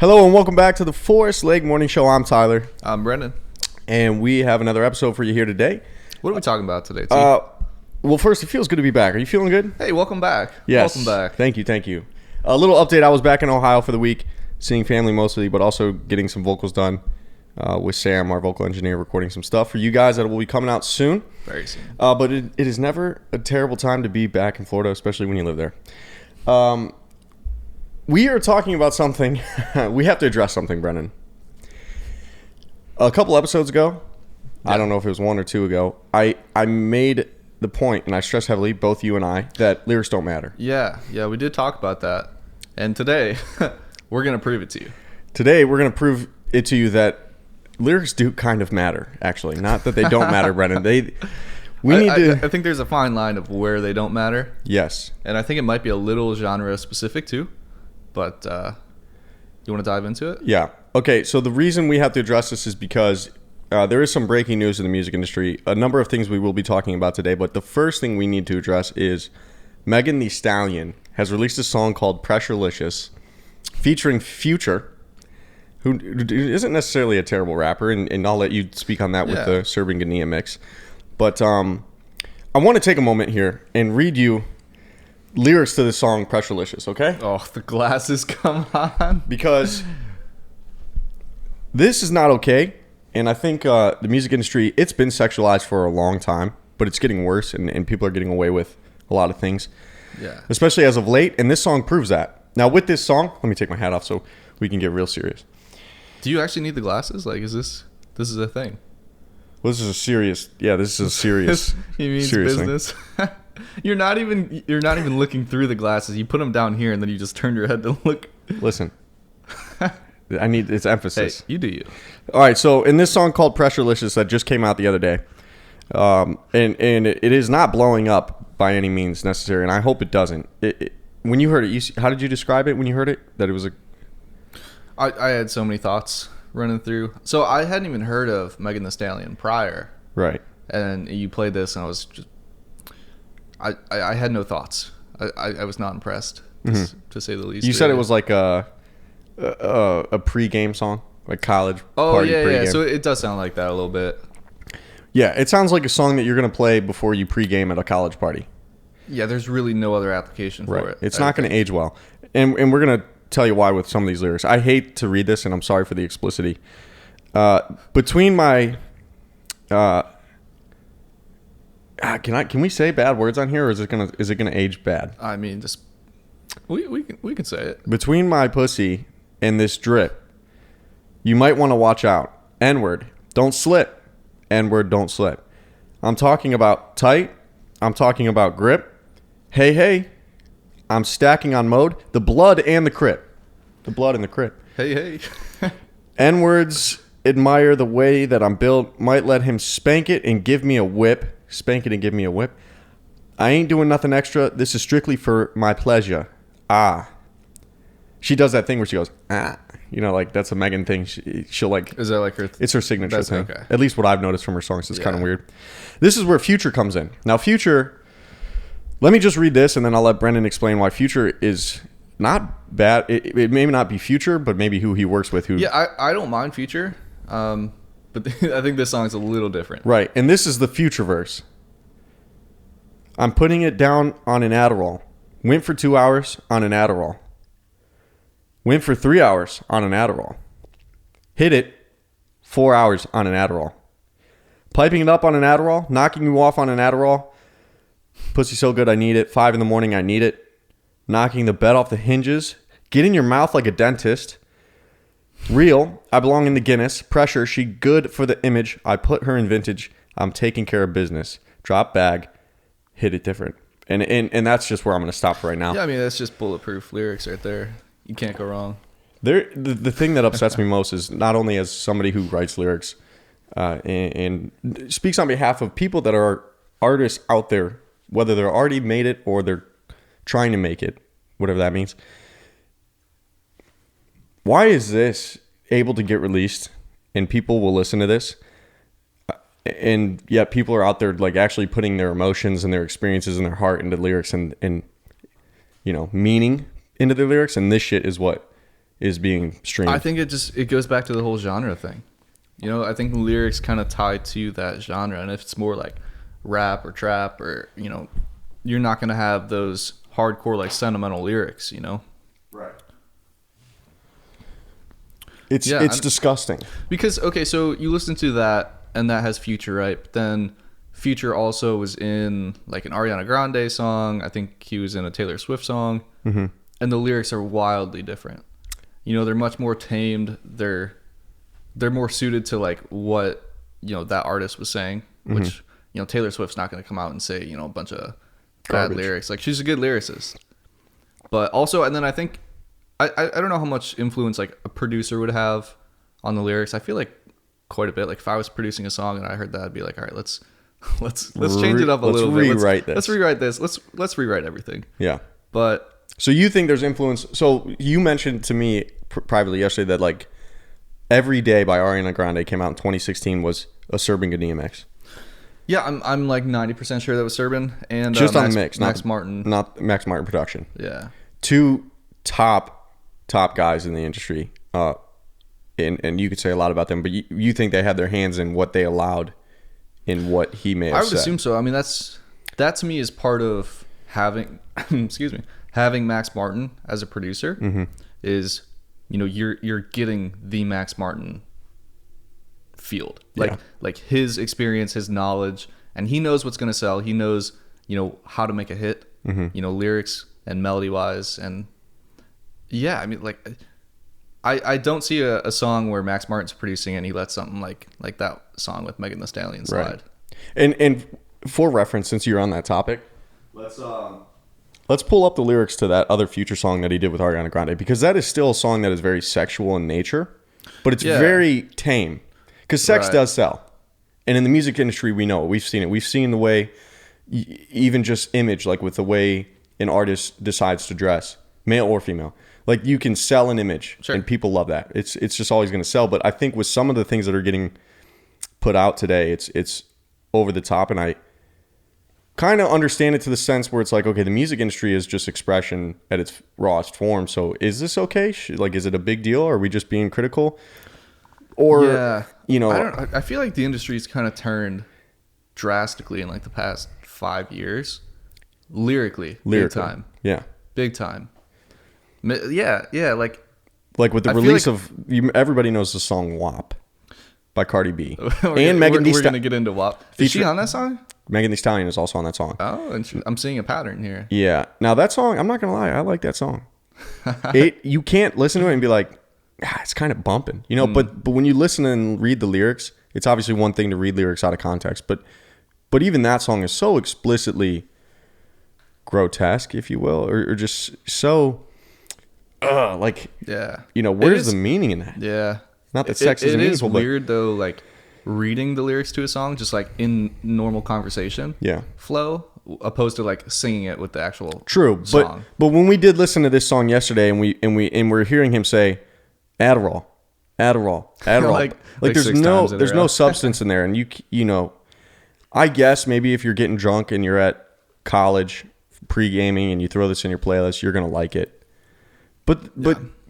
Hello and welcome back to the Forest Lake Morning Show. I'm Tyler. I'm Brendan. And we have another episode for you here today. What are we talking about today, T? Well, first, it feels good to be back. Are you feeling good? Hey, welcome back. Yes. Welcome back. Thank you. A little update. I was back in Ohio for the week, seeing family mostly, but also getting some vocals done with Sam, our vocal engineer, recording some stuff for you guys that will be coming out soon. Very soon. But it is never a terrible time to be back in Florida, especially when you live there. We are talking about something. We have to address something, Brennan. A couple episodes ago, I don't know if it was one or two ago, I made the point, and I stress heavily, both you and I, that lyrics don't matter. Yeah, we did talk about that. And today, we're going to prove it to you. Today, we're going to prove it to you that lyrics do kind of matter, actually. Not that they don't matter, Brennan. I think there's a fine line of where they don't matter. Yes. And I think it might be a little genre specific too. But you want to dive into it? Yeah. Okay, so the reason we have to address this is because there is some breaking news in the music industry. A number of things we will be talking about today, but the first thing we need to address is Megan Thee Stallion has released a song called Pressurelicious featuring Future, who isn't necessarily a terrible rapper, and I'll let you speak on that with the Serbian Ghanea mix. But I want to take a moment here and read you lyrics to the song Pressurelicious, okay? Oh, the glasses come on. Because this is not okay, and I think the music industry, it's been sexualized for a long time, but it's getting worse, and people are getting away with a lot of things. Yeah. Especially as of late, and this song proves that. Now, with this song, let me take my hat off so we can get real serious. Do you actually need the glasses? Like, is this a thing? Well, this is a serious He means serious business. You're not even looking through the glasses. You put them down here, and then you just turn your head to look. Listen, it's emphasis. Hey, you do you. All right, so in this song called Pressurelicious that just came out the other day, and it is not blowing up by any means necessary, and I hope it doesn't. When you heard it, how did you describe it when you heard it? That it was a... I had so many thoughts running through. So I hadn't even heard of Megan Thee Stallion prior. Right. And you played this, and I was just... I had no thoughts. I was not impressed, to say the least. You said it was like a pre-game song, like college party yeah, pre-game. yeah. So it does sound like that a little bit. Yeah, it sounds like a song that you're going to play before you pre-game at a college party. Yeah, there's really no other application for it. It's not going to age well. And we're going to tell you why with some of these lyrics. I hate to read this, and I'm sorry for the explicitity. Between my... Can we say bad words on here, or is it gonna age bad? I mean, just we can say it. Between my pussy and this drip, you might want to watch out. N-word, don't slip. N-word, don't slip. I'm talking about tight. I'm talking about grip. Hey, I'm stacking on mode. The blood and the crip. The blood and the crip. Hey. N-words admire the way that I'm built. Might let him spank it and give me a whip. Spank it and give me a whip. I ain't doing nothing extra. This is strictly for my pleasure. She does that thing where she goes, like that's a Megan thing. She'll like... Is that like her... It's her signature thing. Okay. At least what I've noticed from her songs. It's kind of weird. This is where Future comes in. Now, Future... Let me just read this, and then I'll let Brendan explain why Future is not bad. It may not be Future, but maybe who he works with. Yeah, I don't mind Future. But I think this song's a little different. Right. And this is the Future verse. I'm putting it down on an Adderall. Went for 2 hours on an Adderall. Went for 3 hours on an Adderall. Hit it 4 hours on an Adderall. Piping it up on an Adderall. Knocking you off on an Adderall. Pussy so good I need it. 5 a.m, I need it. Knocking the bed off the hinges. Get in your mouth like a dentist. Real, I belong in the Guinness. Pressure, she good for the image. I put her in vintage. I'm taking care of business. Drop bag, hit it different. And that's just where I'm going to stop right now. Yeah, I mean, that's just bulletproof lyrics right there. You can't go wrong. The thing that upsets me most is not only as somebody who writes lyrics and speaks on behalf of people that are artists out there, whether they're already made it or they're trying to make it, whatever that means. Why is this able to get released and people will listen to this? And yet people are out there like actually putting their emotions and their experiences and their heart into lyrics and meaning into their lyrics. And this shit is what is being streamed. I think it goes back to the whole genre thing. I think the lyrics kind of tie to that genre, and if it's more like rap or trap or you're not going to have those hardcore like sentimental lyrics. Right. It's disgusting. Because okay, so you listen to that and that has Future, right? But then Future also was in like an Ariana Grande song. I think he was in a Taylor Swift song, and the lyrics are wildly different. They're much more tamed. They're more suited to like what that artist was saying, which Taylor Swift's not going to come out and say a bunch of bad lyrics. Like, she's a good lyricist, but also, and then I think I don't know how much influence like a producer would have on the lyrics. I feel like quite a bit. Like if I was producing a song and I heard that, I'd be like, all right, let's change it up a little bit. Let's rewrite this. Let's rewrite everything. Yeah. But so you think there's influence? So you mentioned to me privately yesterday that like Every Day by Ariana Grande came out in 2016 was a Serbian DMX. Yeah, I'm like 90% sure that was Serbian and just on the mix, Max Martin, not Max Martin production. Yeah, two top guys in the industry, and you could say a lot about them, but you think they had their hands in what they allowed in what he may have I would said. assume so. I mean, that to me is part of having having Max Martin as a producer is you're getting the Max Martin field, like his experience, his knowledge, and he knows what's going to sell. He knows how to make a hit, lyrics and melody wise, and yeah, I mean, like I don't see a song where Max Martin's producing and he lets something like that song with Megan Thee Stallion slide. Right. And for reference, since you're on that topic, let's pull up the lyrics to that other Future song that he did with Ariana Grande, because that is still a song that is very sexual in nature, but it's very tame. Because sex does sell. And in the music industry, we know it. We've seen it. We've seen the way, even just image, like with the way an artist decides to dress, male or female. Like you can sell an image, and people love that. It's just always going to sell. But I think with some of the things that are getting put out today, it's over the top. And I kind of understand it to the sense where it's like, okay, the music industry is just expression at its rawest form. So is this okay? Like, is it a big deal? Are we just being critical? Or, I feel like the industry's kind of turned drastically in like the past 5 years. Lyrically. Big time. Yeah. Big time. Yeah. Like with the release of, everybody knows the song WAP by Cardi B. And Megan Thee Stallion. We're going to get into WAP. Is she on that song? Megan Thee Stallion is also on that song. Oh, and I'm seeing a pattern here. Yeah. Now that song, I'm not going to lie, I like that song. You can't listen to it and be like, it's kind of bumping, but when you listen and read the lyrics, it's obviously one thing to read lyrics out of context, but even that song is so explicitly grotesque, if you will, or just so where's the meaning in that? Yeah. Not that sex isn't meaningful, but it is weird though, like reading the lyrics to a song just like in normal conversation flow, opposed to like singing it with the actual song. But when we did listen to this song yesterday and we're hearing him say Adderall. like there's no substance in there, and I guess maybe if you're getting drunk and you're at college pre-gaming and you throw this in your playlist, you're gonna like it. But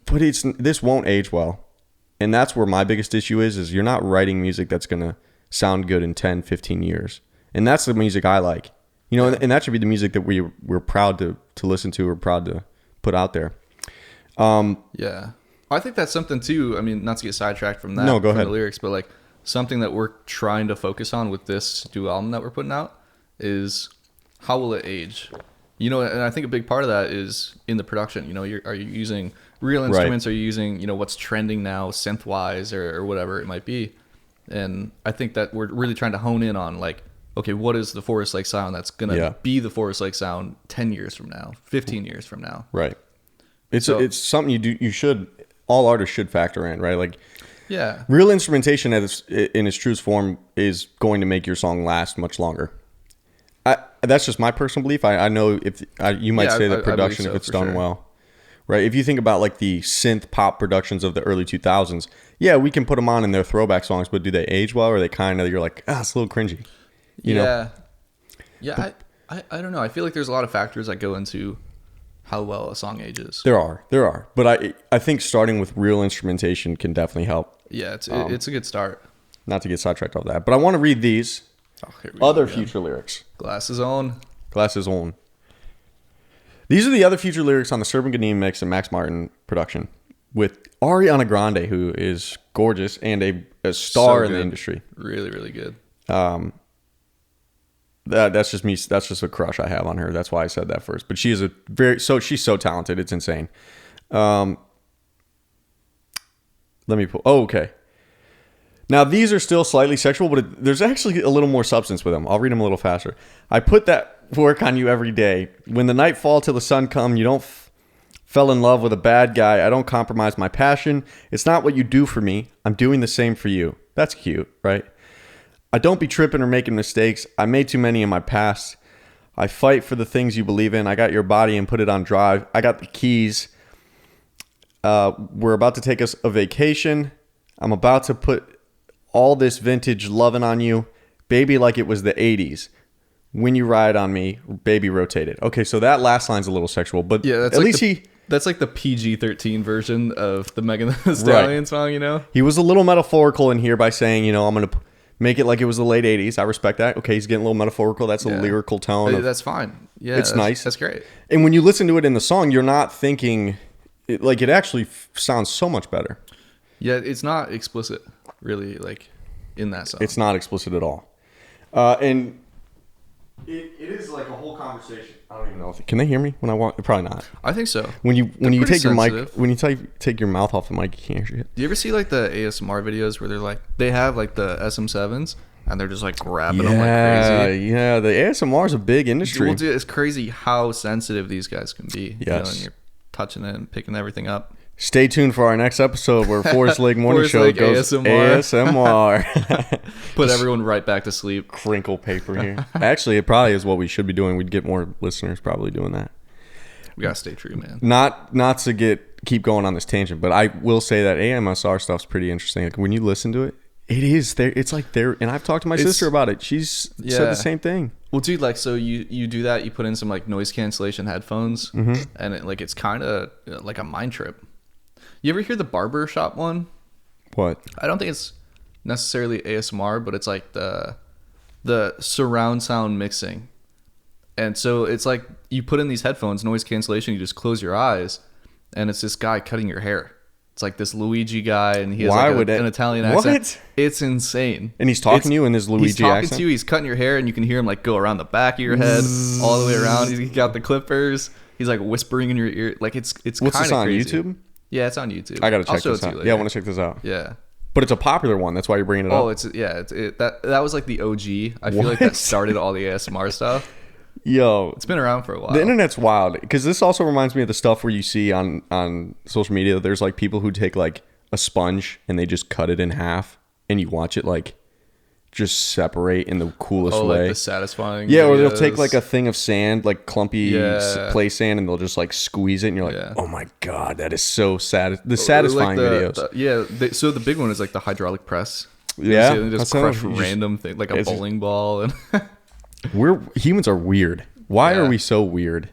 this won't age well, and that's where my biggest issue is you're not writing music that's gonna sound good in 10, 15 years, and that's the music I like, and that should be the music that we're proud to listen to or proud to put out there. I think that's something too. I mean, not to get sidetracked from that. No, go ahead. The lyrics, but like something that we're trying to focus on with this new album that we're putting out is how will it age? And I think a big part of that is in the production. Are you using real instruments? Are you using what's trending now, synth wise or whatever it might be? And I think that we're really trying to hone in on like, okay, what is the Forest Lake sound that's gonna be the Forest Lake sound 10 years from now, 15 years from now? Right. It's something you should. All artists should factor in, right? Like, real instrumentation in its truest form is going to make your song last much longer. That's just my personal belief. I know if you might say that production, if it's done well, right? If you think about like the synth pop productions of the early 2000s, we can put them on in their throwback songs, but do they age well, or are they kind of, you're like, it's a little cringy, I don't know. I feel like there's a lot of factors that go into how well a song ages. There are. But I think starting with real instrumentation can definitely help. Yeah, it's a good start. Not to get sidetracked off that, but I want to read these other Future lyrics. Glasses on. These are the other Future lyrics on the Serban Ganim mix and Max Martin production with Ariana Grande, who is gorgeous and a star in the industry. Really, really good. That's just me. That's just a crush I have on her. That's why I said that first. But she is she's so talented. It's insane. Let me pull. Oh, okay. Now, these are still slightly sexual, but there's actually a little more substance with them. I'll read them a little faster. I put that work on you every day. When the night fall till the sun come, you don't fell in love with a bad guy. I don't compromise my passion. It's not what you do for me. I'm doing the same for you. That's cute, right? I don't be tripping or making mistakes. I made too many in my past. I fight for the things you believe in. I got your body and put it on drive. I got the keys. We're about to take us a vacation. I'm about to put all this vintage loving on you, baby, like it was the 80s. When you ride on me, baby, rotate it. Okay, so that last line's a little sexual, but yeah, that's at least that's like the PG-13 version of the Megan Thee Stallion song, you know? He was a little metaphorical in here by saying, you know, I'm going to make it like it was the late 80s. I respect that. Okay, he's getting a little metaphorical. That's a lyrical tone. That's fine. Yeah, it's nice. That's great. And when you listen to it in the song, you're not thinking, it actually sounds so much better. Yeah, it's not explicit, really, like, in that song. It's not explicit at all. And it is like a whole conversation. I don't even know if can they hear me when I walk. Probably not. I think so. When you take your mic, when you take your mouth off the mic, you can't hear shit. Do you ever see like the ASMR videos where they're like they have like the SM7s and they're just like grabbing them like crazy? Yeah, the ASMR is a big industry. Well, dude, it's crazy how sensitive these guys can be. Yes. You know, and you're touching it and picking everything up. Stay tuned for our next episode where Forest Lake Morning Show goes ASMR. Put everyone right back to sleep. Crinkle paper here. Actually, it probably is what we should be doing. We'd get more listeners probably doing that. We gotta stay true, man. Not to keep going on this tangent, but I will say that AMSR stuff's pretty interesting. Like when you listen to it, it is there. It's like there, and I've talked to my sister about it. She's said the same thing. Well, dude, like so you do that. You put in some like noise cancellation headphones, and it's kind of like a mind trip. You ever hear the barber shop one? What? I don't think it's necessarily ASMR, but it's like the surround sound mixing. And so it's like you put in these headphones, noise cancellation, you just close your eyes, and it's this guy cutting your hair. It's like this Luigi guy, and he has an Italian accent. What? It's insane. And he's talking to you in this Luigi accent? He's talking to you, he's cutting your hair, and you can hear him like go around the back of your head, all the way around. He's got the clippers. He's like whispering in your ear. Like it's kind of crazy. What's this on YouTube? Yeah, it's on YouTube. I gotta check this out. Yeah, I want to check this out. Yeah, but it's a popular one. That's why you're bringing it up. Oh, that was like the OG. I feel like that started all the ASMR stuff. Yo, it's been around for a while. The internet's wild because this also reminds me of the stuff where you see on social media. There's like people who take like a sponge and they just cut it in half, and you watch it like just separate in the coolest way. Like the satisfying. Yeah, videos. or they'll take like a thing of sand, like clumpy play sand, and they'll just like squeeze it, and you're like, oh my god, that is so sad. The satisfying videos. So the big one is like the hydraulic press. Yeah, they just crush random thing like a bowling ball. And humans are weird. Why are we so weird?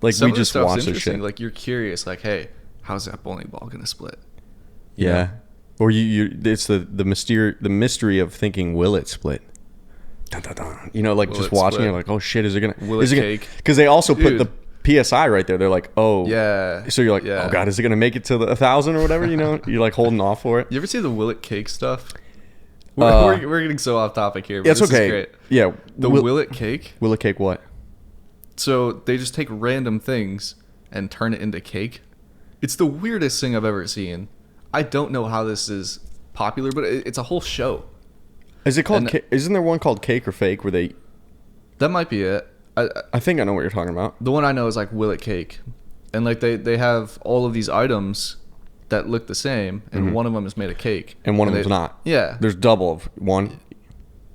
Like some we just watch this shit. Like you're curious, like, hey, how's that bowling ball gonna split? You know? Or it's the mystery of thinking, will it split? Dun, dun, dun. You know, like will just watching it, like, oh shit, is it gonna? Will it cake? Because they also put the PSI right there. They're like, oh yeah. So you're like, oh god, is it gonna make it to the 1,000 or whatever? You know, you're like holding off for it. You ever see the will it cake stuff? We're getting so off topic here. But it's okay. Is great. Yeah, the will it cake. Will it cake what? So they just take random things and turn it into cake. It's the weirdest thing I've ever seen. I don't know how this is popular, but it's a whole show. Is it called? Isn't there one called Cake or Fake where they? That might be it. I think I know what you're talking about. The one I know is like Will It Cake, and like they have all of these items that look the same, and one of them is made of cake, and one of them's not. Yeah, there's double of one.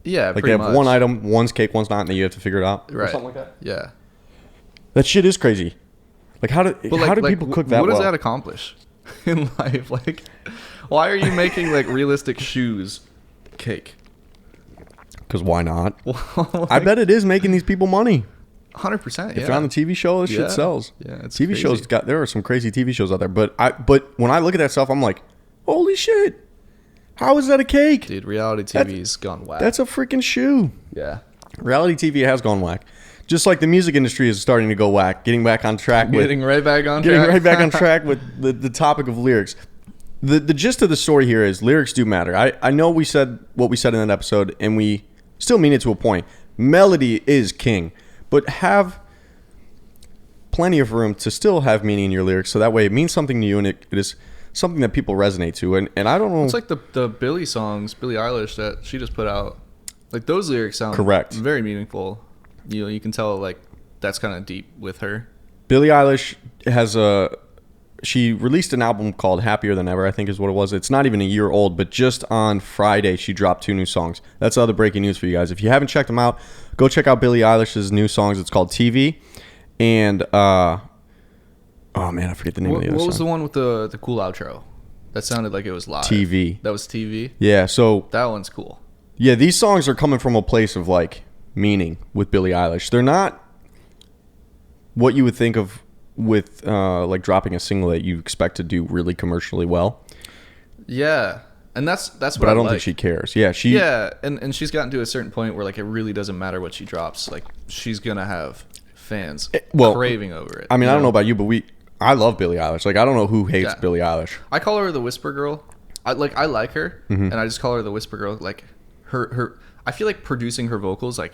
Yeah, like they have one item, one's cake, one's not, and then you have to figure it out, right? Or something like that. Yeah, that shit is crazy. Like how do people cook that? What does that accomplish in life? Like, why are you making like realistic shoes cake? Because why not? I bet it is making these people money. 100%. If you're on the TV show, this shit sells. Yeah, it's TV crazy. shows there are some crazy TV shows out there. But when I look at that stuff, I'm like, holy shit. How is that a cake? Dude, reality TV's gone whack. That's a freaking shoe. Yeah. Reality TV has gone whack. Just like the music industry is starting to go whack, getting back on track with Getting right back on track with the topic of lyrics. The gist of the story here is lyrics do matter. I know we said what we said in that episode, and we still mean it to a point. Melody is king, but have plenty of room to still have meaning in your lyrics, so that way it means something to you, and it is something that people resonate to. And I don't know. It's like the Billie songs, Billie Eilish, that she just put out. Like, those lyrics sound correct, very meaningful. You know, you can tell, like, that's kind of deep with her. Billie Eilish she released an album called Happier Than Ever, I think is what it was. It's not even a year old, but just on Friday, she dropped 2 new songs. That's other breaking news for you guys. If you haven't checked them out, go check out Billie Eilish's new songs. It's called TV. And, oh man, I forget the name of the other song. What was the one with the cool outro? That sounded like it was live. TV. That was TV? Yeah, so. That one's cool. Yeah, these songs are coming from a place of, like, meaning with Billie Eilish. They're not what you would think of with like dropping a single that you expect to do really commercially well. Yeah, and that's what but I don't think she cares. Yeah, and she's gotten to a certain point where, like, it really doesn't matter what she drops. Like, she's gonna have fans craving over it. I mean, I don't know about you, but I love Billie Eilish. Like, I don't know who hates Billie Eilish. I call her the Whisper Girl. I like her, and I just call her the Whisper Girl. Like, her I feel like producing her vocals, like,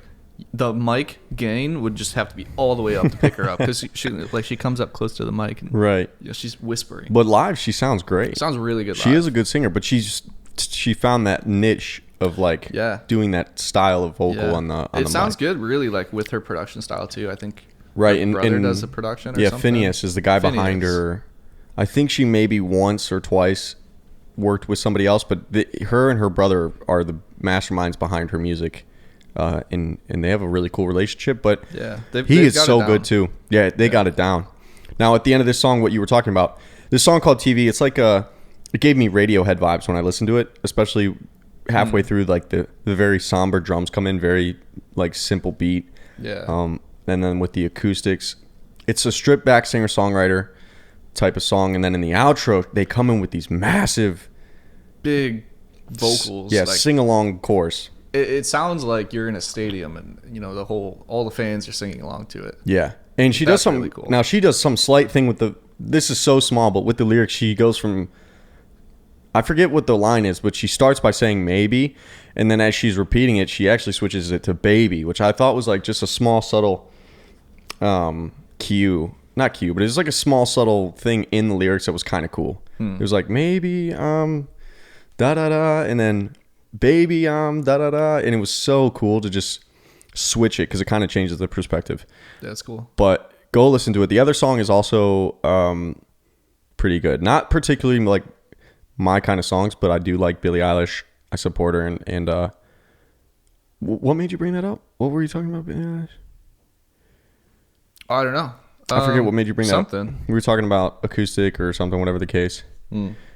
the mic gain would just have to be all the way up to pick her up, because she comes up close to the mic, and right, you know, she's whispering. But live, she sounds great. Sounds really good. She is a good singer, but she found that niche of, like, doing that style of vocal on the It sounds mic. Good, really, like, with her production style too. I think right, her brother does the production. Or something. Phineas is the guy behind her. I think she maybe once or twice worked with somebody else, but her and her brother are the masterminds behind her music. And they have a really cool relationship, but he is so good too. Yeah, they got it down. Now, at the end of this song, what you were talking about, this song called TV, it's like it gave me Radiohead vibes when I listened to it, especially halfway through, like the very somber drums come in, very, like, simple beat. Yeah. And then with the acoustics, it's a stripped back singer-songwriter type of song, and then in the outro, they come in with these massive, big vocals. Yeah, like, sing-along chorus. It sounds like you're in a stadium, and, you know, all the fans are singing along to it. Yeah, and she does some. Really cool. Now she does some slight thing with this is so small, but with the lyrics, she goes from, I forget what the line is, but she starts by saying maybe, and then as she's repeating it, she actually switches it to baby, which I thought was, like, just a small subtle cue. Not cue, but it was like a small subtle thing in the lyrics that was kind of cool. It was like, maybe da da da, and then baby da da da, and it was so cool to just switch it, because it kind of changes the perspective. That's cool. But go listen to it. The other song is also pretty good. Not particularly, like, my kind of songs, but I do like Billie Eilish. I support her. And what made you bring that up? What were you talking about, Billie Eilish? I don't know. I forget what made you bring that up. We were talking about acoustic or something, whatever the case.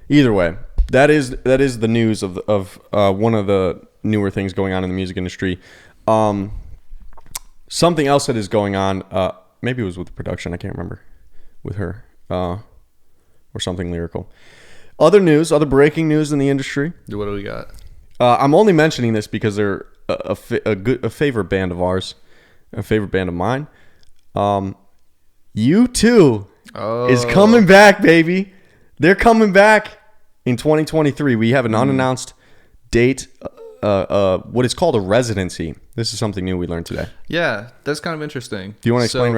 Either way, that is the news of one of the newer things going on in the music industry. Something else that is going on, maybe it was with the production, I can't remember, with her, or something lyrical. Other breaking news in the industry. What do we got? I'm only mentioning this because they're a favorite band of ours, a favorite band of mine. U2 is coming back, baby. They're coming back in 2023. We have an unannounced date, what is called a residency. This is something new we learned today. Yeah, that's kind of interesting. Do you want to explain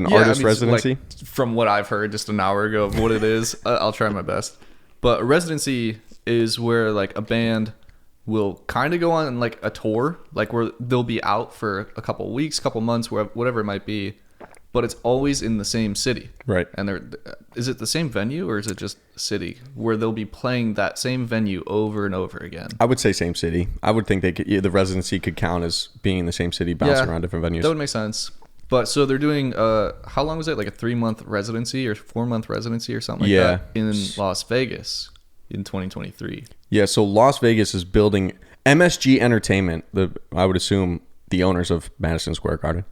artist residency? Like, from what I've heard just an hour ago of what it is, I'll try my best. But a residency is where, like, a band will kind of go on, like, a tour, like, where they'll be out for a couple weeks, couple months, whatever it might be. But it's always in the same city. Right. And is it the same venue, or is it just city where they'll be playing that same venue over and over again? I would say same city. I would think the residency could count as being in the same city, bouncing around different venues. That would make sense. But so they're doing, how long was it? Like a 3-month residency or 4-month residency or something like that in Las Vegas in 2023. Yeah, so Las Vegas is building MSG Entertainment, I would assume the owners of Madison Square Garden.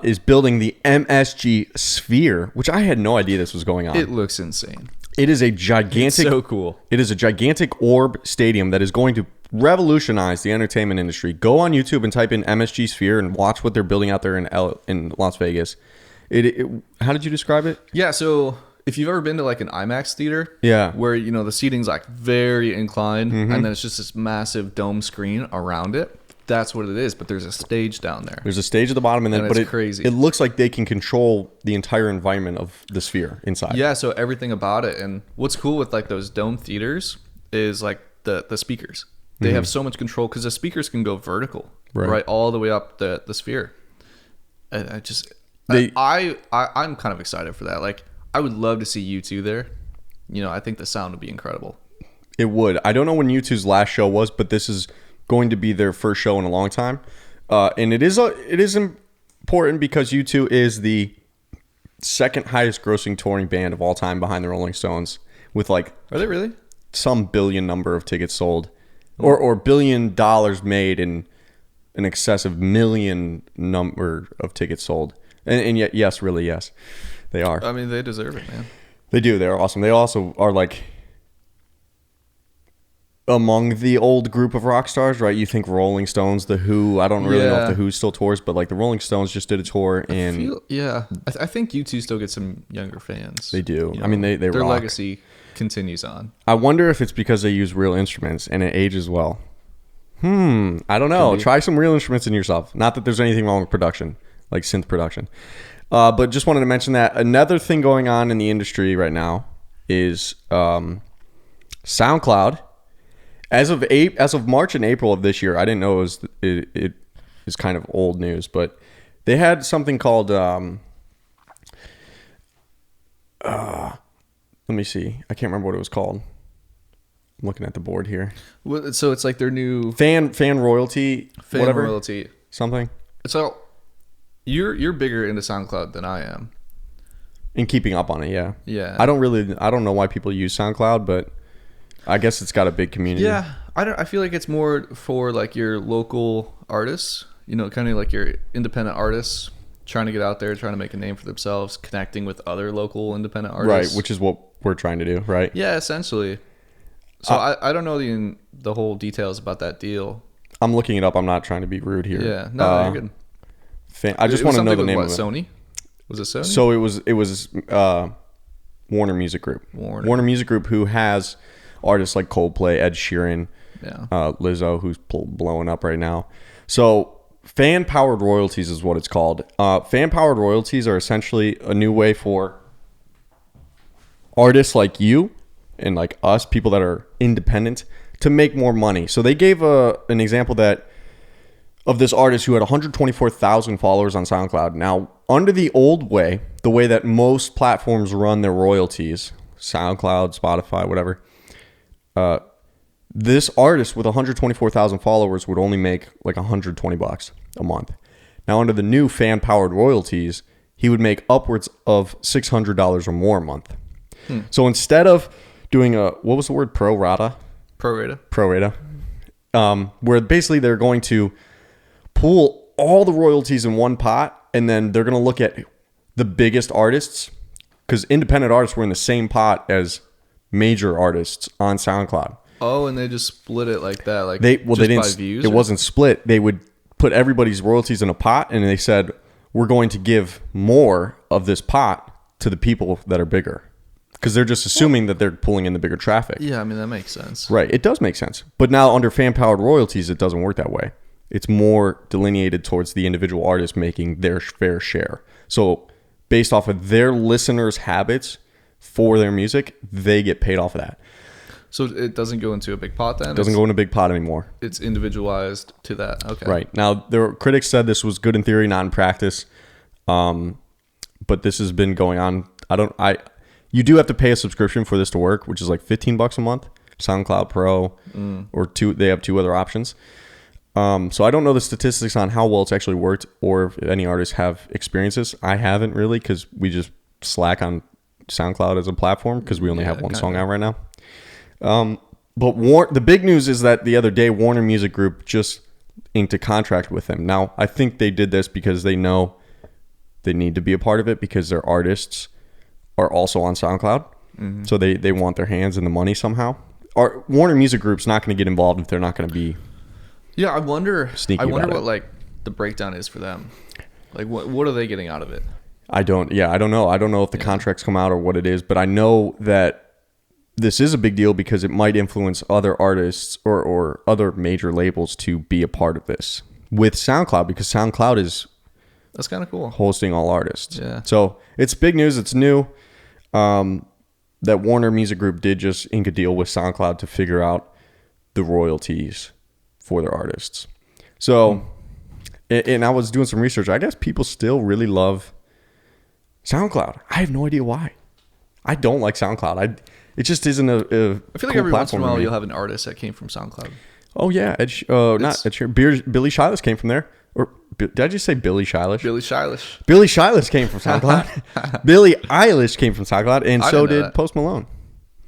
is building the MSG Sphere, which I had no idea this was going on. It looks insane. It is a gigantic, It's so cool. It is a gigantic orb stadium that is going to revolutionize the entertainment industry. Go on YouTube and type in MSG Sphere and watch what they're building out there in Las Vegas. How did you describe it? Yeah, so if you've ever been to like an IMAX theater, Yeah. where you know the seating's like very inclined, and then it's just this massive dome screen around it. That's what it is. But there's a stage down there. There's a stage at the bottom, And but it's crazy. It looks like they can control the entire environment of the sphere inside. Yeah, so everything about it. And what's cool with like those dome theaters is like the speakers. They have so much control because the speakers can go vertical, right all the way up the sphere. And I'm kind of excited for that. Like, I would love to see U2 there. You know, I think the sound would be incredible. It would. I don't know when U2's last show was, but this is going to be their first show in a long time. And it is important because U2 is the second highest grossing touring band of all time behind the Rolling Stones, with like, Are they really? some billion number of tickets sold, or $1 billion made in an excessive million number of tickets sold. And yet, yes, really, yes, they are. I mean, they deserve it, man. They do. They're awesome. They also are like among the old group of rock stars, right? You think Rolling Stones, The Who. I don't really know if The Who still tours, but like the Rolling Stones just did a tour, and I think U2 still gets some younger fans. they do. You I mean, know, they their rock. legacy continues on. I wonder if it's because they use real instruments and it ages well. I don't know. Try some real instruments in yourself. Not that there's anything wrong with production, like synth production. But just wanted to mention that another thing going on in the industry right now is SoundCloud. As of March and April of this year, I didn't know it is kind of old news, but they had something called let me see. I can't remember what it was called. I'm looking at the board here. Well, so it's like their new Fan royalty, whatever. royalty. Something. So you're bigger into SoundCloud than I am. And keeping up on it, yeah. Yeah. I don't know why people use SoundCloud, but I guess it's got a big community. Yeah, I feel like it's more for like your local artists, you know, kind of like your independent artists trying to get out there, trying to make a name for themselves, connecting with other local independent artists. Right, which is what we're trying to do, right? Yeah, essentially. So I don't know the whole details about that deal. I'm looking it up. I'm not trying to be rude here. Yeah, no, you're good. I just want to know the name of it. Sony? Was it Sony? So it was Warner Music Group. Warner Music Group, who has artists like Coldplay, Ed Sheeran, Lizzo, who's blowing up right now. So fan-powered royalties is what it's called. Fan-powered royalties are essentially a new way for artists like you and like us, people that are independent, to make more money. So they gave an example of this artist who had 124,000 followers on SoundCloud. Now, under the old way, the way that most platforms run their royalties, SoundCloud, Spotify, whatever, this artist with 124,000 followers would only make like $120 a month. Now, under the new fan-powered royalties, he would make upwards of $600 or more a month. So instead of doing what was the word? Pro rata, where basically they're going to pool all the royalties in one pot, and then they're going to look at the biggest artists, because independent artists were in the same pot as major artists on SoundCloud. Oh, and they just split it like that, like they didn't. By views. It wasn't split. They would put everybody's royalties in a pot, and they said, we're going to give more of this pot to the people that are bigger, because they're just assuming that they're pulling in the bigger traffic. Yeah, I mean, that makes sense. Right. It does make sense. But now under fan-powered royalties, it doesn't work that way. It's more delineated towards the individual artist making their fair share. So based off of their listeners' habits for their music, they get paid off of that. So it doesn't go into a big pot then? It doesn't go in a big pot anymore. It's individualized to that. Okay. Right. Now, the critics said this was good in theory, not in practice. But this has been going on. You do have to pay a subscription for this to work, which is like $15 a month. SoundCloud Pro or they have two other options. So I don't know the statistics on how well it's actually worked, or if any artists have experiences. I haven't really, because we just slack on SoundCloud as a platform because we only have one song out right now. But the big news is that the other day Warner Music Group just inked a contract with them. Now, I think they did this because they know they need to be a part of it because their artists are also on SoundCloud. Mm-hmm. So they want their hands in the money somehow. Warner Music Group's not going to get involved if they're not going to be. Yeah, I wonder what it. like the breakdown is for them. Like what are they getting out of it? I don't know. I don't know if the contracts come out or what it is, but I know that this is a big deal because it might influence other artists or other major labels to be a part of this with SoundCloud, because SoundCloud is that's kind of cool, hosting all artists. Yeah. So it's big news. It's new. That Warner Music Group did just ink a deal with SoundCloud to figure out the royalties for their artists. So, and I was doing some research. I guess people still really love SoundCloud. I have no idea why. I don't like SoundCloud. It just isn't a I feel like cool every once in a platform to while me. you'll have an artist that came from SoundCloud. Oh yeah, not Ed Sheeran. Billie Eilish came from there. Or did I just say Billie Eilish? Billie Eilish. Billie Eilish came from SoundCloud. Billie Eilish came from SoundCloud, and so did that. Post Malone.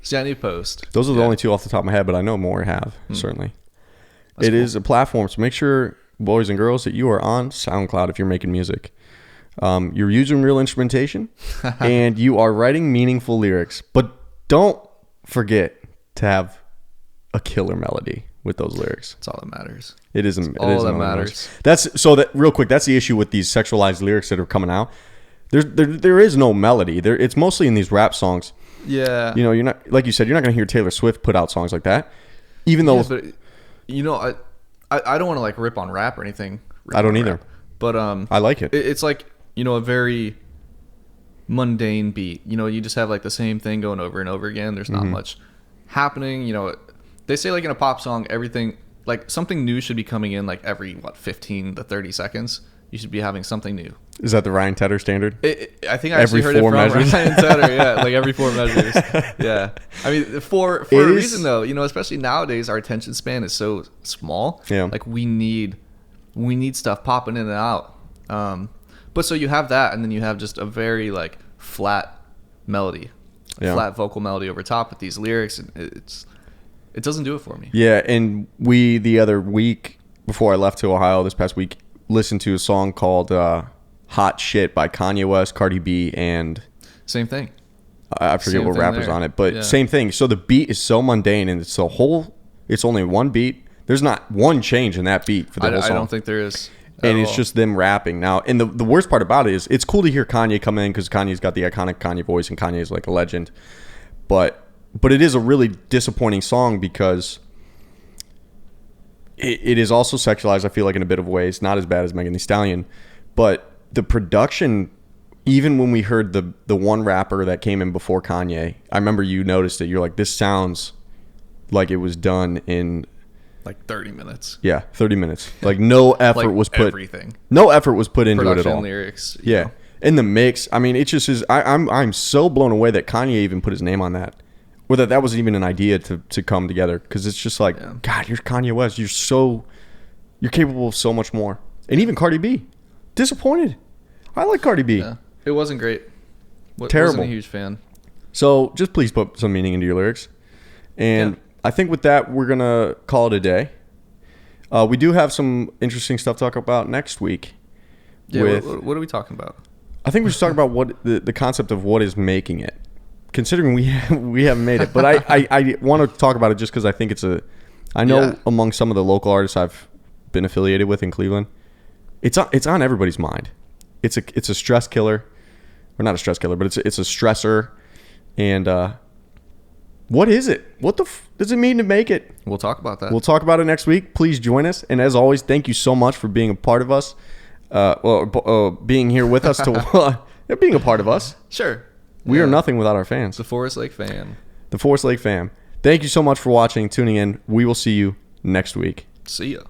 See, I need Post. Those are the only two off the top of my head, but I know more have, certainly. It cool. is a platform, so make sure, boys and girls, that you are on SoundCloud if you're making music. You're using real instrumentation, and you are writing meaningful lyrics. But don't forget to have a killer melody with those lyrics. That's all that matters. It is all that matters. That's real quick. That's the issue with these sexualized lyrics that are coming out. There is no melody. It's mostly in these rap songs. Yeah. You know, you're not, like you said, you're not going to hear Taylor Swift put out songs like that. Even though, but you know, I don't want to like rip on rap or anything. I don't either. But I like it. It's like, you know, a very mundane beat. You know, you just have like the same thing going over and over again. There's not much happening. You know, they say like in a pop song, everything, like something new should be coming in like every 15 to 30 seconds. You should be having something new. Is that the Ryan Tedder standard? I think I actually heard it from measures? Ryan Tedder. Yeah, like every 4 measures. Yeah, I mean for a reason though. You know, especially nowadays, our attention span is so small. Yeah. Like we need stuff popping in and out. But so you have that, and then you have just a very like flat melody, flat vocal melody over top with these lyrics, and it doesn't do it for me. Yeah, and we the other week before I left to Ohio this past week listened to a song called "Hot Shit" by Kanye West, Cardi B, and same thing. I forget what rapper's on it, but same thing. So the beat is so mundane, and it's only one beat. There's not one change in that beat for the whole song. I don't think there is. And it's just them rapping now. And the worst part about it is it's cool to hear Kanye come in because Kanye's got the iconic Kanye voice and Kanye's like a legend. But it is a really disappointing song because it is also sexualized, I feel like, in a bit of ways. Not as bad as Megan Thee Stallion. But the production, even when we heard the one rapper that came in before Kanye, I remember you noticed it. You're like, this sounds like it was done in... like 30 minutes. Yeah, 30 minutes. Like no effort like was put. Everything. No effort was put into Production, it at all. Lyrics. Yeah, know. In the mix. I mean, it just is. I'm so blown away that Kanye even put his name on that, or that was even an idea to come together. Because it's just like, God, you're Kanye West. You're capable of so much more. And even Cardi B, disappointed. I like Cardi B. Yeah, it wasn't great. Terrible. Wasn't a huge fan. So just please put some meaning into your lyrics. And I think with that, we're going to call it a day. We do have some interesting stuff to talk about next week. Yeah, what are we talking about? I think we should talk about what the concept of what is making it. Considering we haven't made it. But I want to talk about it just because I think I know among some of the local artists I've been affiliated with in Cleveland, it's on everybody's mind. It's a stress killer. Or not a stress killer, but it's a stressor. And what is it? What does it mean to make it? We'll talk about that. We'll talk about it next week. Please join us. And as always, thank you so much for being a part of us. Being here with us being a part of us. Sure. We are nothing without our fans. The Forest Lake fam. The Forest Lake fam. Thank you so much for watching, tuning in. We will see you next week. See ya.